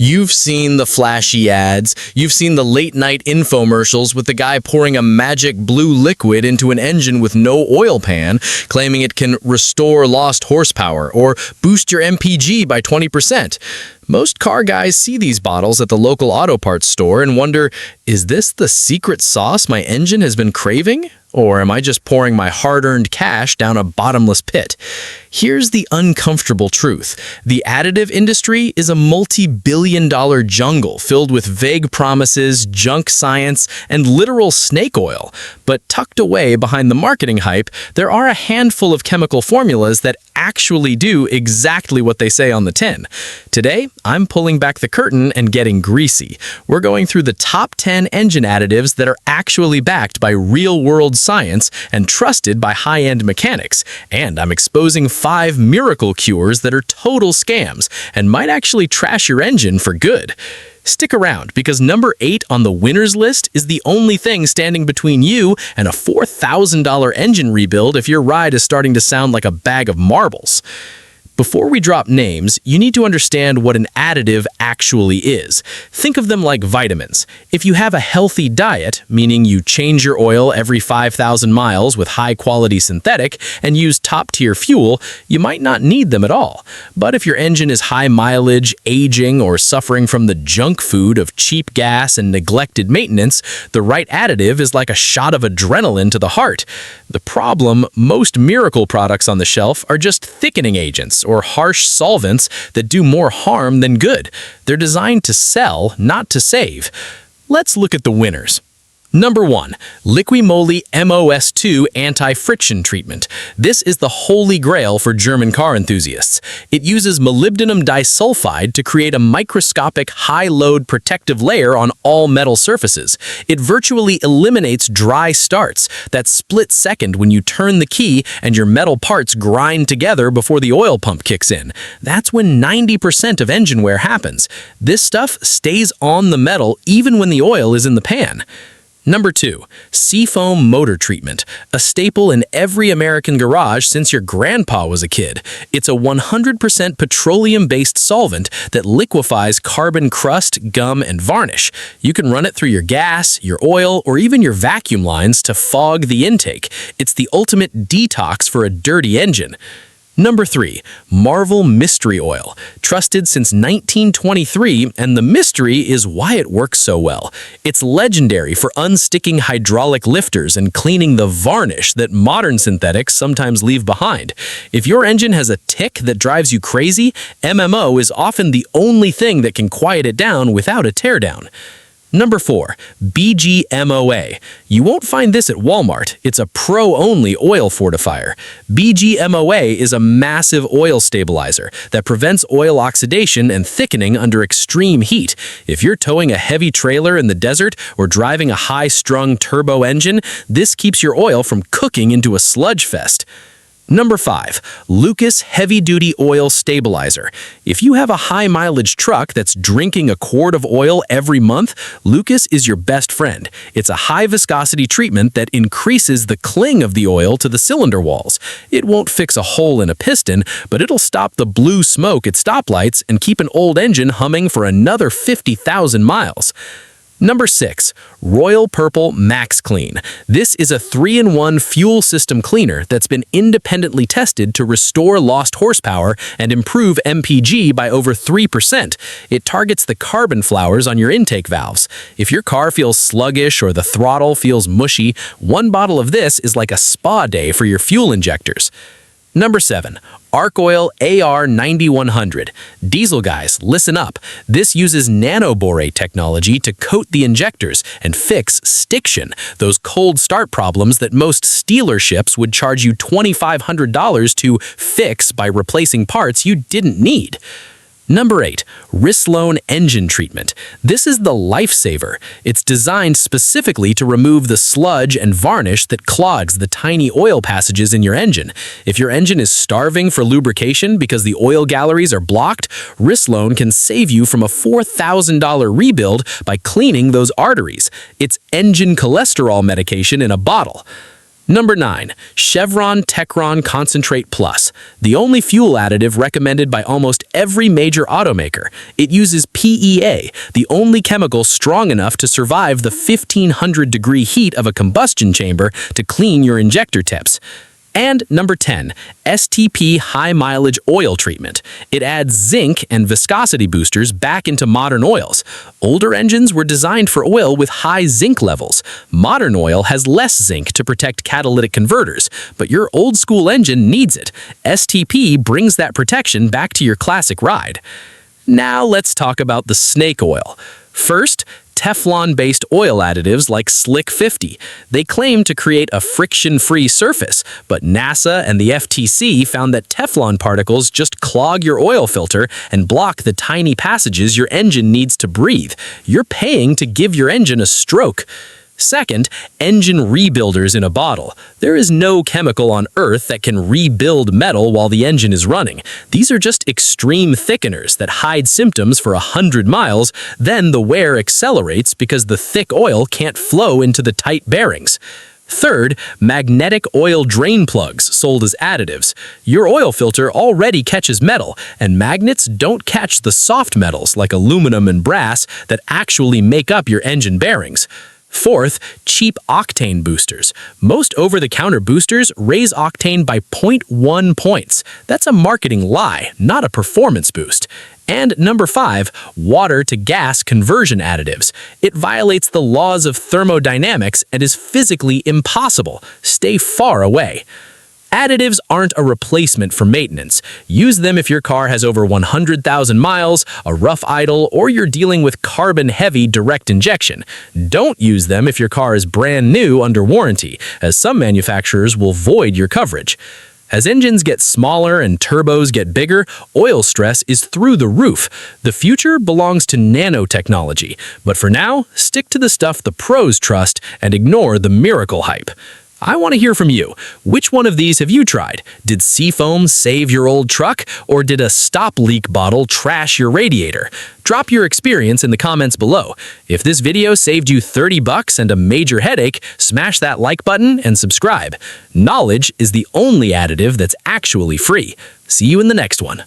You've seen the flashy ads, you've seen the late-night infomercials with the guy pouring a magic blue liquid into an engine with no oil pan, claiming it can restore lost horsepower or boost your MPG by 20%. Most car guys see these bottles at the local auto parts store and wonder, is this the secret sauce my engine has been craving? Or am I just pouring my hard-earned cash down a bottomless pit? Here's the uncomfortable truth. The additive industry is a multi-billion-dollar jungle filled with vague promises, junk science, and literal snake oil. But tucked away behind the marketing hype, there are a handful of chemical formulas that actually do exactly what they say on the tin. Today, I'm pulling back the curtain and getting greasy. We're going through the top 10 engine additives that are actually backed by real-world science and trusted by high-end mechanics. And I'm exposing 5 miracle cures that are total scams and might actually trash your engine for good. Stick around, because number 8 on the winners list is the only thing standing between you and a $4,000 engine rebuild if your ride is starting to sound like a bag of marbles. Before we drop names, you need to understand what an additive actually is. Think of them like vitamins. If you have a healthy diet, meaning you change your oil every 5,000 miles with high-quality synthetic and use top-tier fuel, you might not need them at all. But if your engine is high mileage, aging, or suffering from the junk food of cheap gas and neglected maintenance, the right additive is like a shot of adrenaline to the heart. The problem, most miracle products on the shelf are just thickening agents or harsh solvents that do more harm than good. They're designed to sell, not to save. Let's look at the winners. Number 1. Liqui-Moly MOS2 Anti-Friction Treatment. This is the holy grail for German car enthusiasts. It uses molybdenum disulfide to create a microscopic high-load protective layer on all metal surfaces. It virtually eliminates dry starts, that split second when you turn the key and your metal parts grind together before the oil pump kicks in. That's when 90% of engine wear happens. This stuff stays on the metal even when the oil is in the pan. Number 2. Seafoam Motor Treatment, a staple in every American garage since your grandpa was a kid. It's a 100% petroleum-based solvent that liquefies carbon crust, gum, and varnish. You can run it through your gas, your oil, or even your vacuum lines to fog the intake. It's the ultimate detox for a dirty engine. Number 3. Marvel Mystery Oil. Trusted since 1923, and the mystery is why it works so well. It's legendary for unsticking hydraulic lifters and cleaning the varnish that modern synthetics sometimes leave behind. If your engine has a tick that drives you crazy, MMO is often the only thing that can quiet it down without a teardown. Number 4. BGMOA. You won't find this at Walmart. It's a pro-only oil fortifier. BGMOA is a massive oil stabilizer that prevents oil oxidation and thickening under extreme heat. If you're towing a heavy trailer in the desert or driving a high-strung turbo engine, this keeps your oil from cooking into a sludge fest. Number 5. Lucas Heavy Duty Oil Stabilizer. If you have a high-mileage truck that's drinking a quart of oil every month, Lucas is your best friend. It's a high-viscosity treatment that increases the cling of the oil to the cylinder walls. It won't fix a hole in a piston, but it'll stop the blue smoke at stoplights and keep an old engine humming for another 50,000 miles. Number 6. Royal Purple Max Clean. This is a 3-in-1 fuel system cleaner that's been independently tested to restore lost horsepower and improve MPG by over 3%. It targets the carbon flowers on your intake valves. If your car feels sluggish or the throttle feels mushy, one bottle of this is like a spa day for your fuel injectors. Number 7. Arc Oil AR9100. Diesel guys, listen up. This uses nanoborate technology to coat the injectors and fix stiction, those cold start problems that most dealerships would charge you $2,500 to fix by replacing parts you didn't need. Number 8. Rislone Engine Treatment. This is the lifesaver. It's designed specifically to remove the sludge and varnish that clogs the tiny oil passages in your engine. If your engine is starving for lubrication because the oil galleries are blocked, Rislone can save you from a $4,000 rebuild by cleaning those arteries. It's engine cholesterol medication in a bottle. Number 9. Chevron Techron Concentrate Plus, the only fuel additive recommended by almost every major automaker. It uses PEA, the only chemical strong enough to survive the 1500-degree heat of a combustion chamber to clean your injector tips. And number 10, STP High Mileage Oil Treatment. It adds zinc and viscosity boosters back into modern oils. Older engines were designed for oil with high zinc levels. Modern oil has less zinc to protect catalytic converters, but your old school engine needs it. STP brings that protection back to your classic ride. Now let's talk about the snake oil. First, Teflon-based oil additives like Slick 50. They claim to create a friction-free surface, but NASA and the FTC found that Teflon particles just clog your oil filter and block the tiny passages your engine needs to breathe. You're paying to give your engine a stroke. Second, engine rebuilders in a bottle. There is no chemical on Earth that can rebuild metal while the engine is running. These are just extreme thickeners that hide symptoms for 100 miles, then the wear accelerates because the thick oil can't flow into the tight bearings. Third, magnetic oil drain plugs sold as additives. Your oil filter already catches metal, and magnets don't catch the soft metals like aluminum and brass that actually make up your engine bearings. Fourth, cheap octane boosters. Most over-the-counter boosters raise octane by 0.1 points. That's a marketing lie, not a performance boost. And number 5, water-to-gas conversion additives. It violates the laws of thermodynamics and is physically impossible. Stay far away. Additives aren't a replacement for maintenance. Use them if your car has over 100,000 miles, a rough idle, or you're dealing with carbon-heavy direct injection. Don't use them if your car is brand new under warranty, as some manufacturers will void your coverage. As engines get smaller and turbos get bigger, oil stress is through the roof. The future belongs to nanotechnology, but for now, stick to the stuff the pros trust and ignore the miracle hype. I want to hear from you. Which one of these have you tried? Did Seafoam save your old truck, or did a stop leak bottle trash your radiator? Drop your experience in the comments below. If this video saved you $30 and a major headache, smash that like button and subscribe. Knowledge is the only additive that's actually free. See you in the next one.